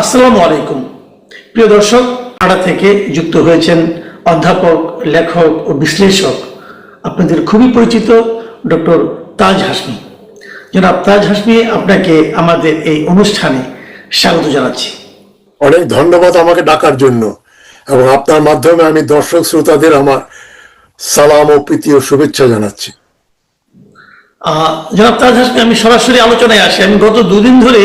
আসসালামু আলাইকুম। প্রিয় দর্শক, আড়া থেকে যুক্ত হয়েছেন অধ্যাপক, লেখক ও বিশ্লেষক আপনাদের খুবই পরিচিত ডক্টর তাজ হাসমি। জনাব তাজ হাসমি, আপনাকে আমাদের এই অনুষ্ঠানে স্বাগত জানাচ্ছি। অনেক ধন্যবাদ আমাকে ডাকার জন্য, এবং আপনার মাধ্যমে আমি দর্শক শ্রোতাদের আমার সালাম ও প্রীতি ও শুভেচ্ছা জানাচ্ছি। জনাব তাজ হাসমি, আমি সরাসরি আলোচনায় আসি। আমি গত দুদিন ধরে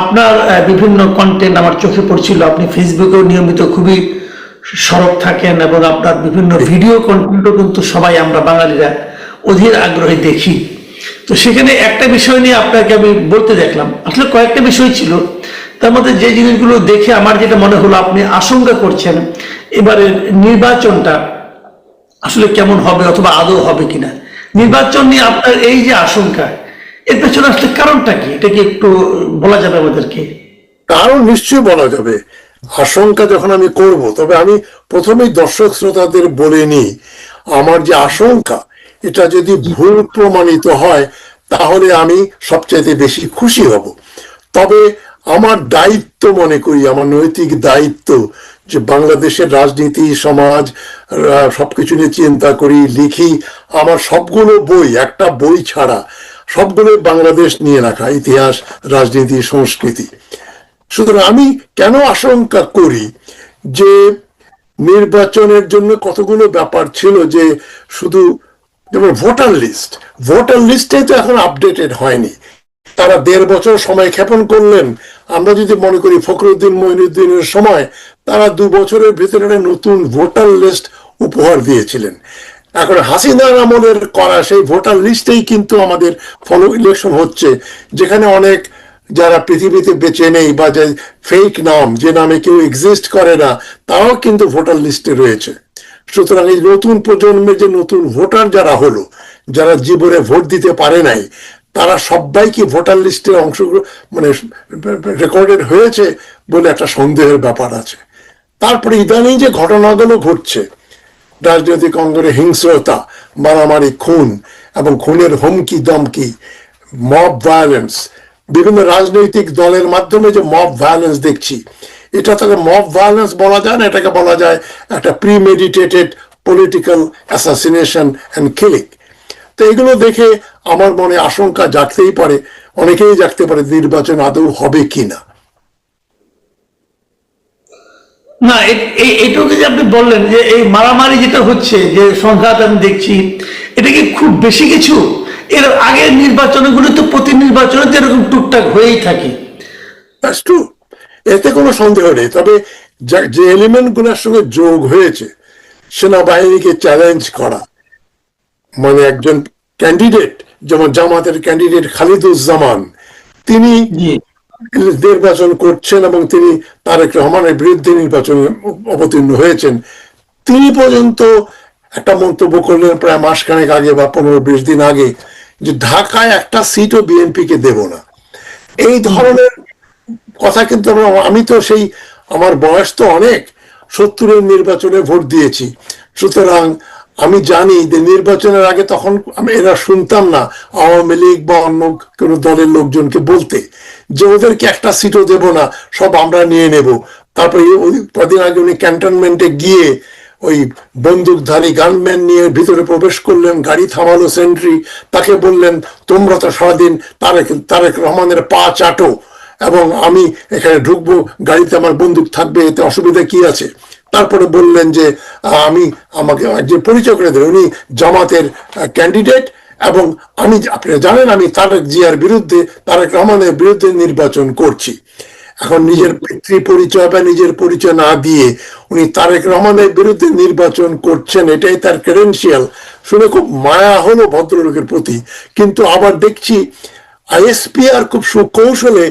আপনার বিভিন্ন কন্টেন্ট আমার চোখে পড়ছিল। আপনি ফেসবুকেও নিয়মিত খুবই সরব থাকেন এবং আপনার বিভিন্ন ভিডিও কন্টেন্টও কিন্তু সবাই আমরা বাঙালিরা অধীর আগ্রহে দেখি। তো সেখানে একটা বিষয় নিয়ে আপনাকে আমি বলতে দেখলাম, আসলে কয়েকটা বিষয় ছিল। তার মধ্যে যে জিনিসগুলো দেখে আমার যেটা মনে হলো, আপনি আশঙ্কা করছেন এবারে নির্বাচনটা আসলে কেমন হবে অথবা আদৌ হবে কিনা। নির্বাচন নিয়ে আপনার এই যে আশঙ্কা, এর পেছনে আসলে কারণটা কি? এটা কি একটু বলা যাবে আমাদেরকে? কারণ নিশ্চয়ই বলা যাবে। আশঙ্কা যখন আমি করব, তবে আমি প্রথমেই দর্শক শ্রোতাদের বলে নিই, আমার যে আশঙ্কা, এটা যদি ভুল প্রমাণিত হয় তাহলে আমি সবচাইতে বেশি খুশি হব। তবে আমার দায়িত্ব মনে করি, আমার নৈতিক দায়িত্ব, যে বাংলাদেশের রাজনীতি, সমাজ, সবকিছু নিয়ে চিন্তা করি, লিখি। আমার সবগুলো বই, একটা বই ছাড়া সবগুলো বাংলাদেশ নিয়ে রাখা, ইতিহাস, রাজনীতি, সংস্কৃতি। সুতরাং আমি কেন আশঙ্কা করি যে নির্বাচনের জন্য কতগুলো ব্যাপার ছিল, যে শুধু যেমন ভোটার লিস্টে তো এখন আপডেটেড হয়নি। তারা 1.5 বছর সময় ক্ষেপণ করলেন। আমরা যদি মনে করি ফখরুদ্দিন মঈনুদ্দিনের সময় তারা 2 বছরের ভিতরে নতুন ভোটার লিস্ট উপহার দিয়েছিলেন। এখন হাসিনার আমলের করা সেই ভোটার লিস্টেই কিন্তু আমাদের ফলো ইলেকশন হচ্ছে, যেখানে অনেক যারা পৃথিবীতে বেঁচে নেই বা যে ফেক নাম, যে নামে কেউ এক্সিস্ট করে না, তারাও কিন্তু ভোটার লিস্টে রয়েছে। সুতরাং এই নতুন প্রজন্মের যে নতুন ভোটার যারা হলো, যারা জীবনে ভোট দিতে পারে নাই, তারা সবাই কি ভোটার লিস্টে অংশগ্রহণ মানে রেকর্ডেড হয়েছে বলে একটা সন্দেহের ব্যাপার আছে। তারপরে ইদানিং যে ঘটনাগুলো ঘটছে, রাজনৈতিক অঙ্গনে হিংস্রতা, মারামারি, খুন এবং খুনের হুমকি দমকি, মব ভায়োলেন্স, বিভিন্ন রাজনৈতিক দলের মাধ্যমে যে মব ভায়োলেন্স দেখছি, এটা তাকে মব ভায়োলেন্স বলা যায় না, এটাকে বলা যায় একটা premeditated political assassination and killing. তো এগুলো দেখে আমার মনে আশঙ্কা জাগতেই পারে, অনেকেই জাগতে পারে নির্বাচন আদৌ হবে কিনা। না, এটুকু যে আপনি বললেন যে এই মারামারি যেটা হচ্ছে, যে সংঘাত আমি দেখছি, এটা কি খুব বেশি কিছু? এর আগের নির্বাচনগুলো তো প্রতি নির্বাচনে তো এরকম টুকটাক হয়েই থাকে। দ্যাটস ট্রু, এতে কোনো সন্দেহ নেই। তবে যে এলিমেন্ট গুলোর সঙ্গে যোগ হয়েছে, সেনাবাহিনীকে চ্যালেঞ্জ করা, মানে একজন ক্যান্ডিডেট, যেমন জামাতের ক্যান্ডিডেট খালিদুজ্জামান, তিনি নির্বাচন করছেন এবং তিনি তারেক রহমানের বিরুদ্ধে নির্বাচনে অবতীর্ণ হয়েছেন। তিনি পর্যন্ত একটা মন্তব্য করলেন প্রায় মাসখানেক আগে বা 15-20 দিন আগে, যে ঢাকায় একটা সিটও বিএনপিকে দেব না। এই ধরনের কথা কিন্তু আমি তো সেই, আমার বয়স তো অনেক, 70-এর নির্বাচনে ভোট দিয়েছি। সুতরাং আমি জানি যে নির্বাচনের আগে তখন এরা শুনতাম না আওয়ামী লীগ বা অন্য কোনো দলের লোকজনকে বলতে যে ওদেরকে একটা সিটও দেব না, সব আমরা নিয়ে নেব। তারপরে কদিন আগে উনি ক্যান্টনমেন্টে গিয়ে ওই বন্দুকধারী গানম্যান নিয়ে ভিতরে প্রবেশ করলেন, গাড়ি থামালো সেন্ট্রি, তাকে বললেন তোমরা তো সারাদিন তারেক রহমানের পা চাটো এবং আমি এখানে ঢুকবো, গাড়িতে আমার বন্দুক থাকবে, এতে অসুবিধা কি আছে? তারপরে বললেন যে আমাকে যে পরিচয় করে দেন, উনি জামাতের ক্যান্ডিডেট এবং আপনারা জানেন আমি তারেক জিয়ার বিরুদ্ধে, তারেক রহমানের বিরুদ্ধে নির্বাচন করছি। এখন নিজের পিতৃ পরিচয় বা নিজের পরিচয় না দিয়ে উনি তারেক রহমানের বিরুদ্ধে নির্বাচন করছেন, এটাই তার ক্রেডেনশিয়াল। শুনে খুব মায়া হলো ভদ্রলোকের প্রতি। কিন্তু আবার দেখছি আইএসপিআর খুব সুকৌশলে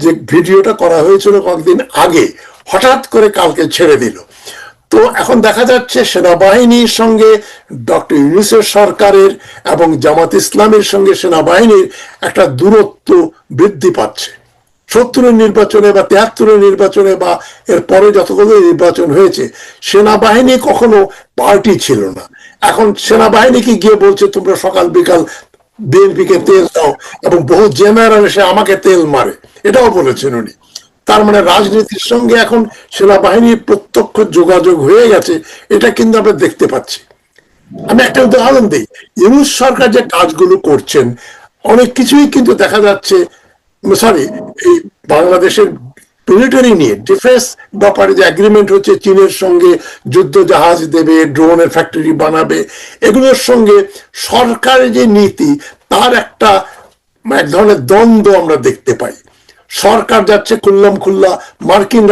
যে ভিডিওটা করা হয়েছিল কয়েকদিন আগে, হঠাৎ করে কালকে ছেড়ে দিল। তো এখন দেখা যাচ্ছে সেনাবাহিনীর সঙ্গে ডক্টর ইউনূসের সরকারের এবং জামাত ইসলামের সঙ্গে সেনাবাহিনীর একটা দূরত্ব বৃদ্ধি পাচ্ছে। 70-এর নির্বাচনে বা 73-এর নির্বাচনে বা এর পরে যতগুলো নির্বাচন হয়েছে, সেনাবাহিনী কখনো পার্টি ছিল না। এখন সেনাবাহিনীকে গিয়ে বলছে তোমরা সকাল বিকাল বিএনপিকে তেল দাও, এবং বহু জেনারেল এসে আমাকে তেল মারে, এটাও বলেছেন উনি। তার মানে রাজনীতির সঙ্গে এখন সেনাবাহিনীর প্রত্যক্ষ যোগাযোগ হয়ে গেছে, এটা কিন্তু আমরা দেখতে পাচ্ছি। আমি একটা উদাহরণ দিই, ইউনূস সরকার যে কাজগুলো করছেন অনেক কিছুই কিন্তু দেখা যাচ্ছে, সরি, এই বাংলাদেশের মিলিটারি নিয়ে ডিফেন্স ব্যাপারে যে এগ্রিমেন্ট হচ্ছে, চীনের সঙ্গে যুদ্ধ জাহাজ দেবে, ড্রোনের ফ্যাক্টরি বানাবে, এগুলোর সঙ্গে সরকারের যে নীতি তার এক ধরনের দ্বন্দ্ব আমরা দেখতে পাই। সরকার যাচ্ছে খুল্লাম খুল্লা মার্কিন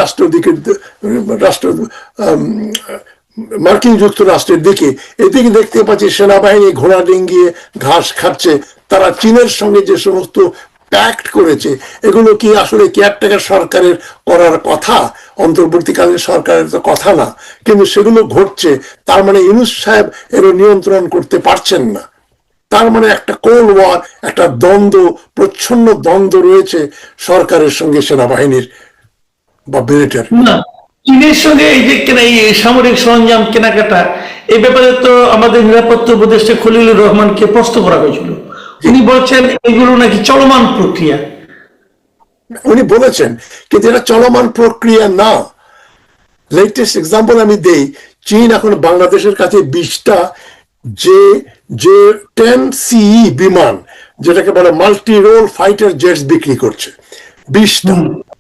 মার্কিন যুক্তরাষ্ট্রের দিকে, এদিকে দেখতে পাচ্ছি সেনাবাহিনী ঘোড়া ডিঙ্গিয়ে ঘাস খাচ্ছে। তারা চীনের সঙ্গে যে সমস্ত প্যাক্ট করেছে, এগুলো কি আসলে কেয়ারটেকার সরকারের করার কথা? অন্তর্বর্তীকালীন সরকারের তো কথা না, কিন্তু সেগুলো ঘটছে। তার মানে ইউনূস সাহেব এর নিয়ন্ত্রণ করতে পারছেন না। তার মানে একটা কোল্ড ওয়ার, একটা দ্বন্দ্ব, প্রচ্ছন্ন দ্বন্দ্ব রয়েছে সরকারের সঙ্গে সেনাবাহিনীর বা মিলিটারি। না, চীনের সঙ্গে এই যে এই সামরিক সরঞ্জাম কেনাকাটা, এই ব্যাপারে তো আমাদের নিরাপত্তা উপদেষ্টা খলিলুর রহমানকে প্রশ্ন করা হয়েছিল। উনি বলছেন এগুলো নাকি চলমান প্রক্রিয়া। উনি বলেছেন, কিন্তু এটা চলমান প্রক্রিয়া না। লেটেস্ট এক্সাম্পল আমি দেই, চীন এখন বাংলাদেশের কাছে 20টা যে যে 10CE বিমান, যেটাকে বলে মাল্টি রোল ফাইটার জেটস বিক্রি করছে। 20টা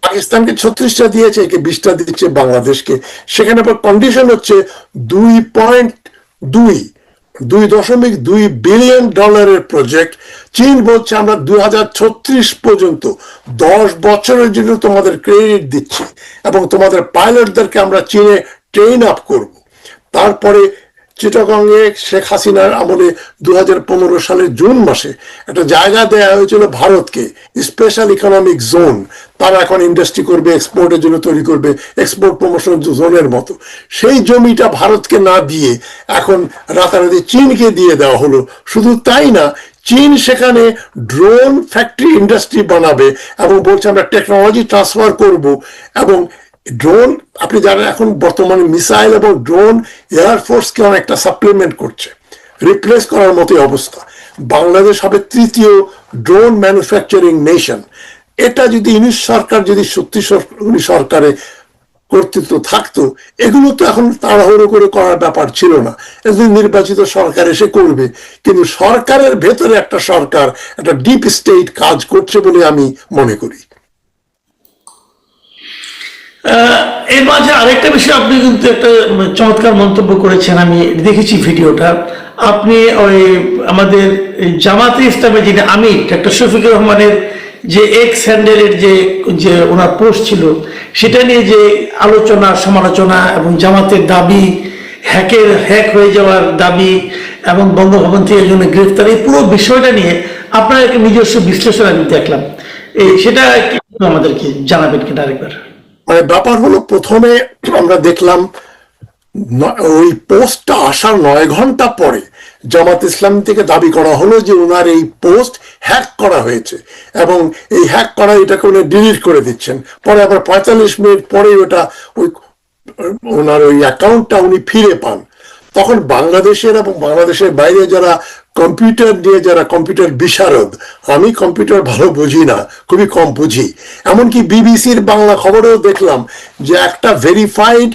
পাকিস্তানকে 36টা দিয়েছে, একে 20টা দিচ্ছে বাংলাদেশকে। সেখানে আবার কন্ডিশন হচ্ছে 2.2 বিলিয়ন ডলারের প্রজেক্ট। চীন বলছে আমরা 2036 পর্যন্ত 10 বছরের জন্য তোমাদের ক্রেডিট দিচ্ছি এবং তোমাদের পাইলটদেরকে আমরা চীনে ট্রেন আপ করব। তারপরে চিটাগংয়ে শেখ হাসিনার আমলে 2015 সালের জুন মাসে একটা জায়গা দেওয়া হয়েছিল ভারতকে, স্পেশাল ইকোনমিক জোন। তারা এখন ইন্ডাস্ট্রি করবে, এক্সপোর্টের জন্য তৈরি করবে, এক্সপোর্ট প্রমোশন জোনের মতো। সেই জমিটা ভারতকে না দিয়ে এখন রাতারাতি চীনকে দিয়ে দেওয়া হলো। শুধু তাই না, চীন সেখানে ড্রোন ফ্যাক্টরি ইন্ডাস্ট্রি বানাবে এবং বলছে আমরা টেকনোলজি ট্রান্সফার করব। এবং ড্রোন, আপনি জানেন এখন বর্তমানে মিসাইল এবং ড্রোন এয়ারফোর্সকে অনেকটা সাপ্লিমেন্ট করছে, রিপ্লেস করার মতোই অবস্থা। বাংলাদেশ হবে 3য় ড্রোন ম্যানুফ্যাকচারিং নেশন। এটা যদি ইউনূস সরকার যদি সত্যি সরকারে কর্তৃত্ব থাকতো, এগুলো তো এখন তাড়াহুড়ো করে করার ব্যাপার ছিল না। এগুলো নির্বাচিত সরকার এসে করবে, কিন্তু সরকারের ভেতরে একটা সরকার, একটা ডিপ স্টেট কাজ করছে বলে আমি মনে করি। এর মাঝে আরেকটা বিষয়, আপনি কিন্তু একটা চমৎকার মন্তব্য করেছেন, আমি দেখেছি ভিডিওটা। আপনি ওই আমাদের জামাতে ইসলামের যিনি আমির ডক্টর শফিকুর রহমানের যে এক্স হ্যান্ডেলের যে ওনার পোস্ট ছিল, সেটা নিয়ে যে আলোচনা সমালোচনা এবং জামাতের দাবি, হ্যাক হয়ে যাওয়ার দাবি এবং বঙ্গভবন থেকে একজনের গ্রেফতার, এই পুরো বিষয়টা নিয়ে আপনার একটা নিজস্ব বিশ্লেষণ আমি দেখলাম। সেটা আমাদেরকে জানাবেন কিনা আরেকবার? মানে ব্যাপার হলো, প্রথমে আমরা দেখলাম ওই পোস্টটা আসার 9 ঘন্টা পরে জামাত ইসলাম থেকে দাবি করা হলো যে ওনার এই পোস্ট হ্যাক করা হয়েছে এবং এই হ্যাক করা এটাকে উনি ডিলিট করে দিচ্ছেন। পরে আবার 45 মিনিট পরে ওটা ওনার ওই অ্যাকাউন্টটা উনি ফিরে পান। তখন বাংলাদেশের এবং বাংলাদেশের বাইরে যারা কম্পিউটার নিয়ে, যারা কম্পিউটার বিশারদ, আমি কম্পিউটার ভালো বুঝি না, খুবই কম বুঝি, এমনকি বিবিসির বাংলা খবরেও দেখলাম যে একটা ভেরিফাইড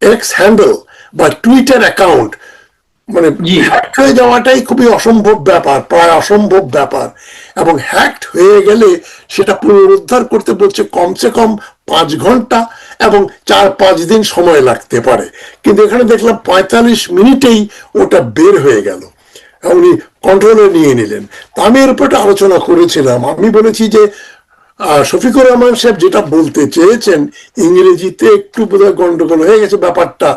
এক্স হ্যান্ডেল বা টুইটার অ্যাকাউন্ট মানে হ্যাক হয়ে যাওয়াটাই খুবই অসম্ভব ব্যাপার, প্রায় অসম্ভব ব্যাপার। এবং হ্যাকড হয়ে গেলে সেটা পুনরুদ্ধার করতে বলছে কমসে কম 5 ঘন্টা এবং 4-5 দিন সময় লাগতে পারে। কিন্তু এখানে দেখলাম 45 মিনিটেই ওটা বের হয়ে গেল, উনি কন্ট্রোলে নিয়ে নিলেন। তা আমি এর উপর আলোচনা করেছিলাম। আমি বলেছি যে শফিকুর রহমান সাহেব যেটা বলতে চেয়েছেন, ইংরেজিতে একটু বোধহয় গন্ডগোল হয়ে গেছে ব্যাপারটা।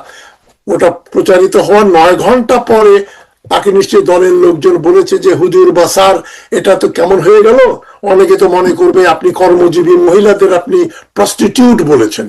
ওটা প্রচারিত হওয়ার 9 ঘন্টা পরে তাকে নিশ্চয়ই দলের লোকজন বলেছে যে হুজুর বা স্যার, এটা তো কেমন হয়ে গেল, অনেকে তো মনে করবে আপনি কর্মজীবী মহিলাদের আপনি প্রস্টিটিউট বলেছেন।